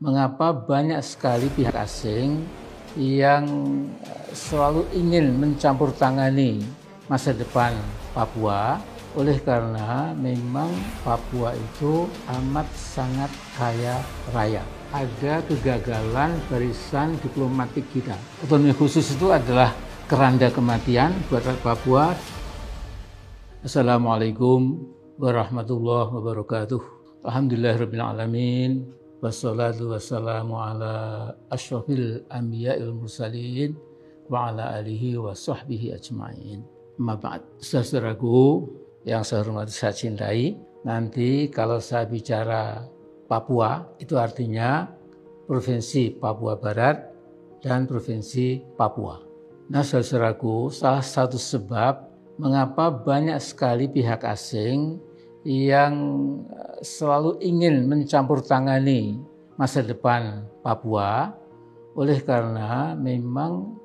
mengapa banyak sekali pihak asing yang selalu ingin mencampur tangani masa depan Papua, oleh karena memang Papua itu amat sangat kaya raya. Ada kegagalan barisan diplomatik kita. Otonomi khusus itu adalah keranda kematian buat Papua. Assalamualaikum warahmatullahi wabarakatuh. Alhamdulillahirabbil alamin. Wassalatu wassalamu ala asyrafil anbiya'il mursalin wa ala alihi wa sahbihi ajma'in. Amma ba'd. Saudaraku yang saya hormati, saya cintai, nanti kalau saya bicara Papua, itu artinya Provinsi Papua Barat dan Provinsi Papua. Nah, saudaraku, salah satu sebab mengapa banyak sekali pihak asing yang selalu ingin mencampur tangani masa depan Papua, oleh karena memang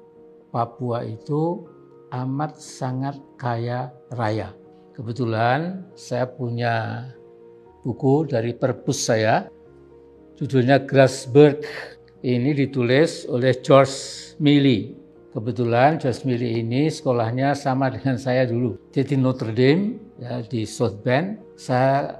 Papua itu amat sangat kaya raya. Kebetulan saya punya buku dari perpus saya, judulnya Grasberg. Ini ditulis oleh George Milley. Kebetulan George Milley ini sekolahnya sama dengan saya dulu. Dia di Notre Dame, ya, di South Bend. Saya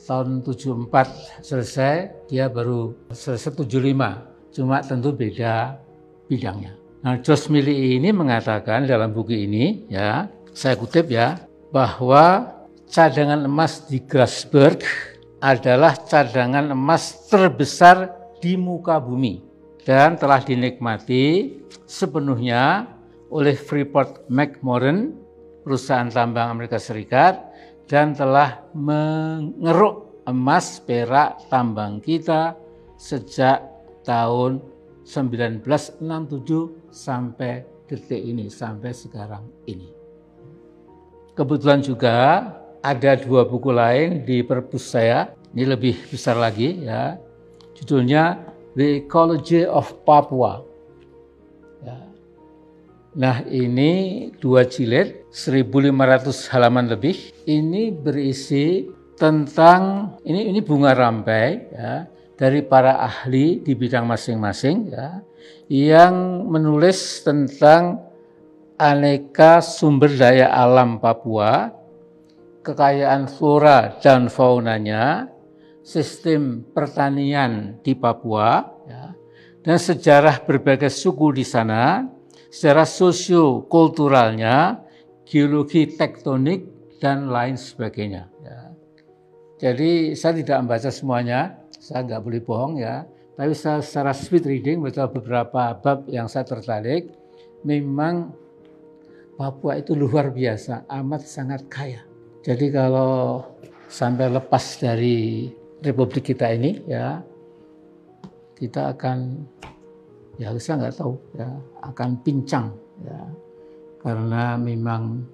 tahun 74 selesai, dia baru selesai 75. Cuma tentu beda bidangnya. Nah, George Milley ini mengatakan dalam buku ini, ya, saya kutip ya, bahwa cadangan emas di Grasberg adalah cadangan emas terbesar di muka bumi dan telah dinikmati sepenuhnya oleh Freeport-McMoRan, perusahaan tambang Amerika Serikat, dan telah mengeruk emas perak tambang kita sejak tahun 1967 sampai detik ini, sampai sekarang ini. Kebetulan juga ada dua buku lain di perpus saya, ini lebih besar lagi ya, judulnya The Ecology of Papua. Ya. Nah, ini 2 jilid, 1.500 halaman lebih. Ini berisi tentang, ini bunga rampai ya, dari para ahli di bidang masing-masing ya, yang menulis tentang aneka sumber daya alam Papua, kekayaan flora dan faunanya, sistem pertanian di Papua, ya, dan sejarah berbagai suku di sana, sejarah sosio-kulturalnya, geologi tektonik, dan lain sebagainya. Ya. Jadi saya tidak membaca semuanya, saya nggak boleh bohong ya, tapi saya secara speed reading baca beberapa bab yang saya tertarik. Memang Papua itu luar biasa, amat sangat kaya. Jadi kalau sampai lepas dari Republik kita ini ya, kita akan, ya saya nggak tahu ya, akan pincang ya, karena memang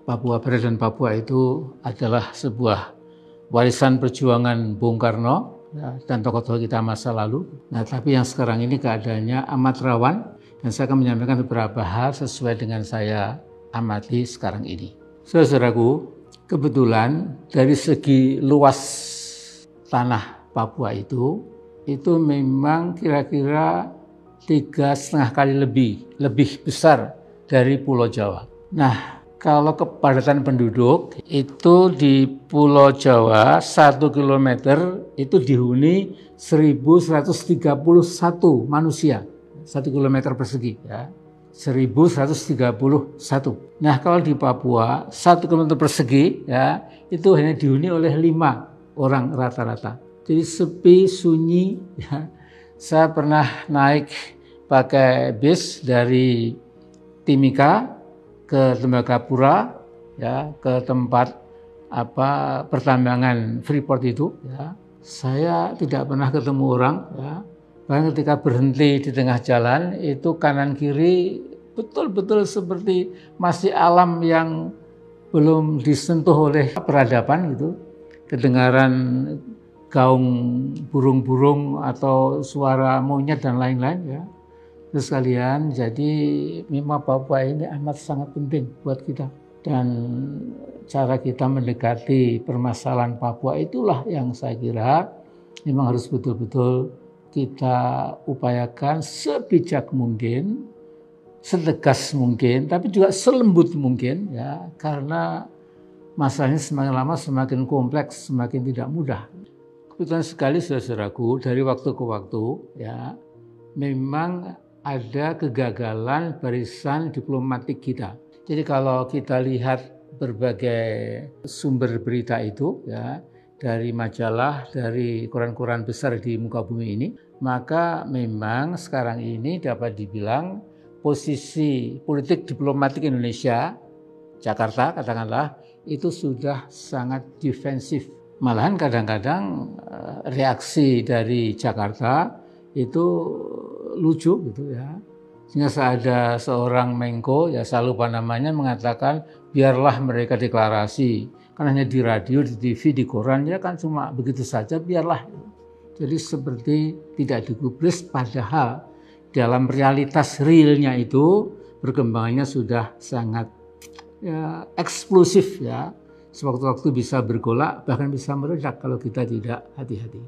Papua Barat dan Papua itu adalah sebuah warisan perjuangan Bung Karno ya, dan tokoh-tokoh kita masa lalu. Nah, tapi yang sekarang ini keadaannya amat rawan, dan saya akan menyampaikan beberapa hal sesuai dengan saya amati sekarang ini. Saudaraku, kebetulan dari segi luas tanah Papua itu memang kira-kira 3,5 kali lebih besar dari Pulau Jawa. Nah, kalau kepadatan penduduk itu di Pulau Jawa 1 kilometer itu dihuni 1.131 manusia, 1 kilometer persegi ya. 1.131. Nah, kalau di Papua 1 kilometer persegi ya, itu hanya dihuni oleh 5 orang rata-rata. Jadi sepi, sunyi ya. Saya pernah naik pakai bis dari Timika ke Tembagapura ya, ke tempat pertambangan Freeport itu ya. Saya tidak pernah ketemu orang ya. Bahkan ketika berhenti di tengah jalan itu kanan kiri betul-betul seperti masih alam yang belum disentuh oleh peradaban gitu. Kedengaran gaung burung-burung atau suara monyet dan lain-lain ya. Terus sekalian, jadi memang Papua ini amat sangat penting buat kita. Dan cara kita mendekati permasalahan Papua itulah yang saya kira memang harus betul-betul kita upayakan sebijak mungkin, setegas mungkin, tapi juga selembut mungkin ya, karena masalahnya semakin lama semakin kompleks, semakin tidak mudah. Kebetulan sekali saudaraku, dari waktu ke waktu ya, memang ada kegagalan barisan diplomatik kita. Jadi kalau kita lihat berbagai sumber berita itu ya, dari majalah, dari koran-koran besar di muka bumi ini, maka memang sekarang ini dapat dibilang posisi politik diplomatik Indonesia, Jakarta katakanlah, itu sudah sangat defensif. Malahan kadang-kadang reaksi dari Jakarta itu lucu gitu ya. Sehingga ada seorang Menko, ya saya lupa namanya, mengatakan biarlah mereka deklarasi. Kan hanya di radio, di TV, di koran, ya kan cuma begitu saja, biarlah. Jadi seperti tidak digubris, padahal dalam realitas realnya itu perkembangannya sudah sangat ya, eksplosif ya. Sewaktu-waktu bisa bergolak, bahkan bisa meledak kalau kita tidak hati-hati.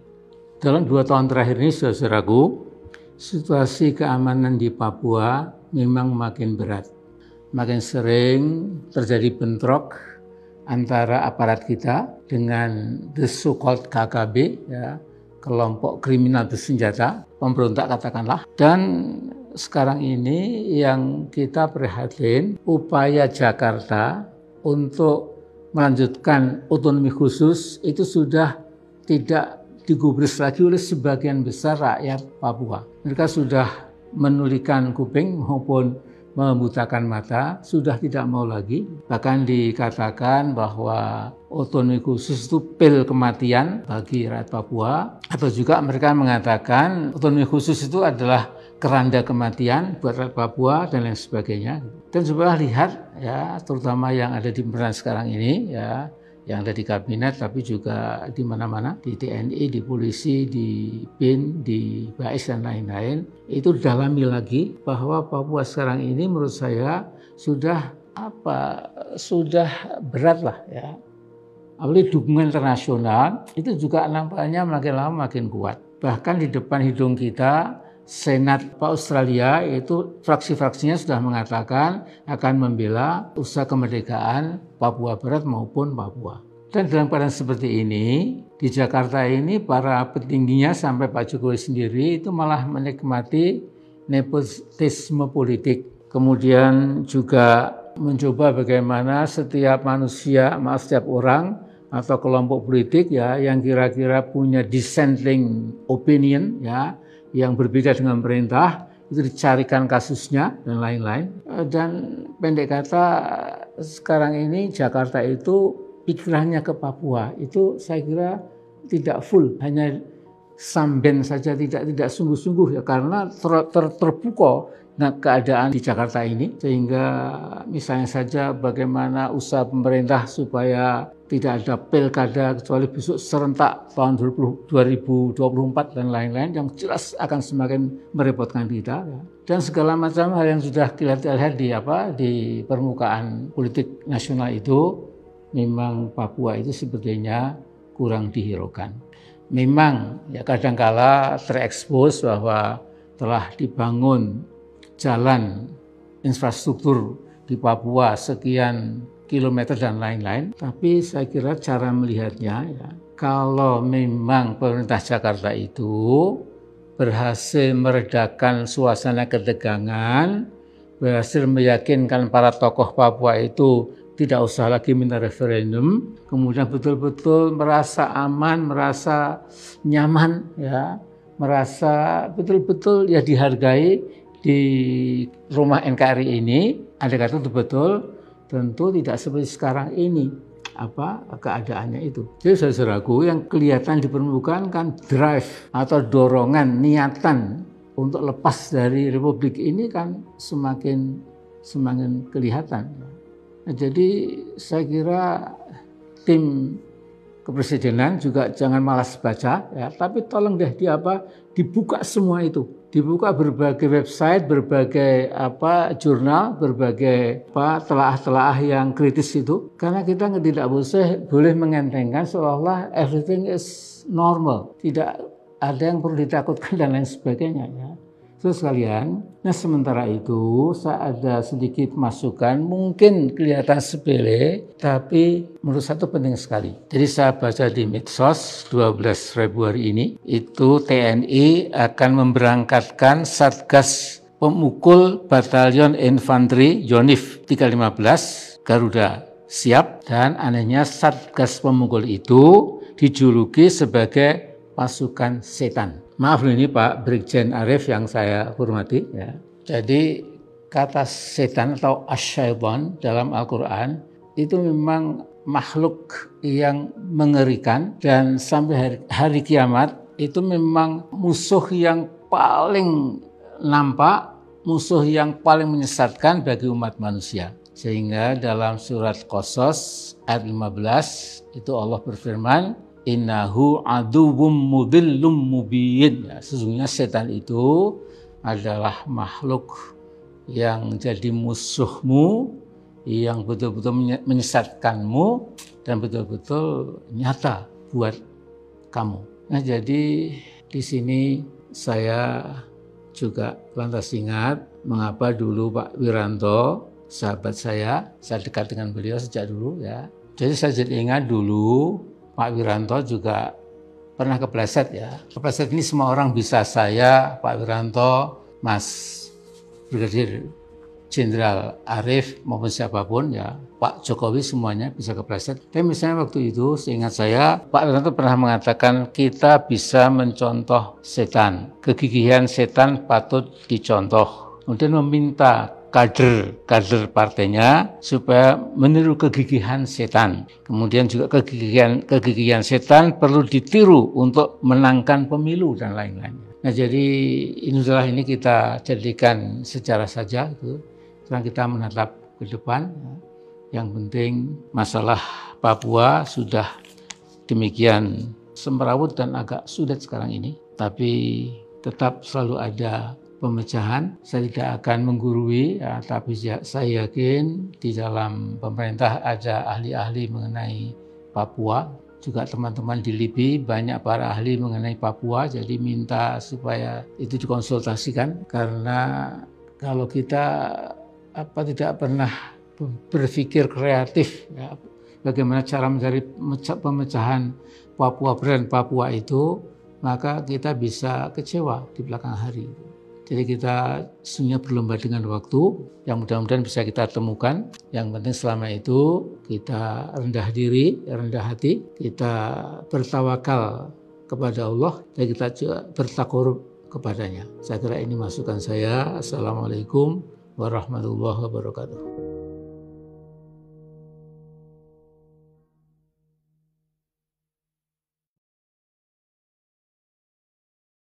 Dalam 2 tahun terakhir ini, saudaraku, situasi keamanan di Papua memang makin berat. Makin sering terjadi bentrok antara aparat kita dengan the so-called KKB, ya, kelompok kriminal bersenjata, pemberontak katakanlah. Dan sekarang ini yang kita prihatin, upaya Jakarta untuk melanjutkan otonomi khusus itu sudah tidak digubris lagi oleh sebagian besar rakyat Papua. Mereka sudah menulikan kuping maupun membutakan mata, sudah tidak mau lagi. Bahkan dikatakan bahwa otonomi khusus itu pil kematian bagi rakyat Papua. Atau juga mereka mengatakan otonomi khusus itu adalah keranda kematian buat rakyat Papua dan lain sebagainya. Dan coba lihat ya, terutama yang ada di pemerintahan sekarang ini ya, yang ada di kabinet tapi juga di mana-mana, di TNI, di polisi, di BIN, di BAIS dan lain-lain, itu dalami lagi bahwa Papua sekarang ini menurut saya sudah berat lah ya. Apalagi dukungan internasional itu juga nampaknya makin lama makin kuat. Bahkan di depan hidung kita, Senat Australia itu fraksi-fraksinya sudah mengatakan akan membela usaha kemerdekaan Papua Barat maupun Papua. Dan dalam keadaan seperti ini, di Jakarta ini para petingginya sampai Pak Jokowi sendiri itu malah menikmati nepotisme politik. Kemudian juga mencoba bagaimana setiap manusia, setiap orang atau kelompok politik ya yang kira-kira punya dissenting opinion ya, yang berbeda dengan pemerintah, itu dicarikan kasusnya dan lain-lain. Dan pendek kata, sekarang ini Jakarta itu pikirannya ke Papua, itu saya kira tidak full, hanya samben saja, tidak sungguh-sungguh ya, karena terpukau keadaan di Jakarta ini, sehingga misalnya saja bagaimana usaha pemerintah supaya tidak ada pilkada kecuali besok serentak tahun 2024 dan lain-lain yang jelas akan semakin merepotkan kita ya. Dan segala macam hal yang sudah kita lihat di permukaan politik nasional itu memang Papua itu sepertinya kurang dihiraukan. Memang ya kadangkala terekspos bahwa telah dibangun jalan infrastruktur di Papua sekian kilometer dan lain-lain, tapi saya kira cara melihatnya ya, kalau memang pemerintah Jakarta itu berhasil meredakan suasana ketegangan, berhasil meyakinkan para tokoh Papua itu tidak usah lagi minta referendum, kemudian betul-betul merasa aman, merasa nyaman ya, merasa betul-betul ya dihargai di rumah NKRI ini, ada kata betul tentu tidak seperti sekarang ini keadaannya itu. Jadi saudaraku, yang kelihatan di permukaan kan drive atau dorongan, niatan untuk lepas dari republik ini kan semakin kelihatan. Nah, jadi saya kira tim kepresidenan juga jangan malas baca ya, tapi tolong deh dibuka semua itu. Dibuka berbagai website, berbagai jurnal, berbagai telaah-telaah yang kritis itu, karena kita tidak boleh mengentengkan seolah-olah everything is normal. Tidak ada yang perlu ditakutkan dan lain sebagainya ya. Terus sekalian, nah sementara itu saya ada sedikit masukan, mungkin kelihatan sepele, tapi menurut saya itu penting sekali. Jadi saya baca di medsos 12 Februari ini, itu TNI akan memberangkatkan Satgas Pemukul Batalion Infanteri Yonif 315 Garuda siap, dan anehnya Satgas Pemukul itu dijuluki sebagai pasukan setan. Maaf ini Pak Brigjen Arif yang saya hormati ya. Jadi kata setan atau asyaiton dalam Al-Quran itu memang makhluk yang mengerikan, dan sampai hari kiamat itu memang musuh yang paling nampak, musuh yang paling menyesatkan bagi umat manusia. Sehingga dalam surat Qasas ayat 15 itu Allah berfirman, innahu aduwwum mudillum mubin. Ya, sesungguhnya setan itu adalah makhluk yang jadi musuhmu, yang betul-betul menyesatkanmu dan betul-betul nyata buat kamu. Nah, jadi di sini saya juga lantas ingat mengapa dulu Pak Wiranto, sahabat saya dekat dengan beliau sejak dulu ya. Jadi saya jadi ingat dulu Pak Wiranto juga pernah kepleset ya. Kepleset ini semua orang bisa, saya, Pak Wiranto, Mas Brigadir Jenderal Arif maupun siapapun ya, Pak Jokowi semuanya bisa kepleset. Tapi misalnya waktu itu seingat saya Pak Wiranto pernah mengatakan kita bisa mencontoh setan. Kegigihan setan patut dicontoh. Kemudian meminta kader partainya supaya meniru kegigihan setan. Kemudian juga kegigihan setan perlu ditiru untuk menangkan pemilu dan lain-lainnya. Nah, jadi ini kita jadikan sejarah saja itu. Sekarang kita menatap ke depan. Yang penting masalah Papua sudah demikian semrawut dan agak sulit sekarang ini, tapi tetap selalu ada pemecahan. Saya tidak akan menggurui, ya, tapi saya yakin di dalam pemerintah ada ahli-ahli mengenai Papua. Juga teman-teman di LIPI banyak para ahli mengenai Papua, jadi minta supaya itu dikonsultasikan. Karena kalau kita tidak pernah berpikir kreatif, ya, bagaimana cara mencari pemecahan Papua, brand Papua itu, maka kita bisa kecewa di belakang hari. Jadi kita sebenarnya berlomba dengan waktu yang mudah-mudahan bisa kita temukan. Yang penting selama itu kita rendah diri, rendah hati, kita bertawakal kepada Allah, dan kita juga bertakarub kepadanya. Saya kira ini masukan saya. Assalamualaikum warahmatullahi wabarakatuh.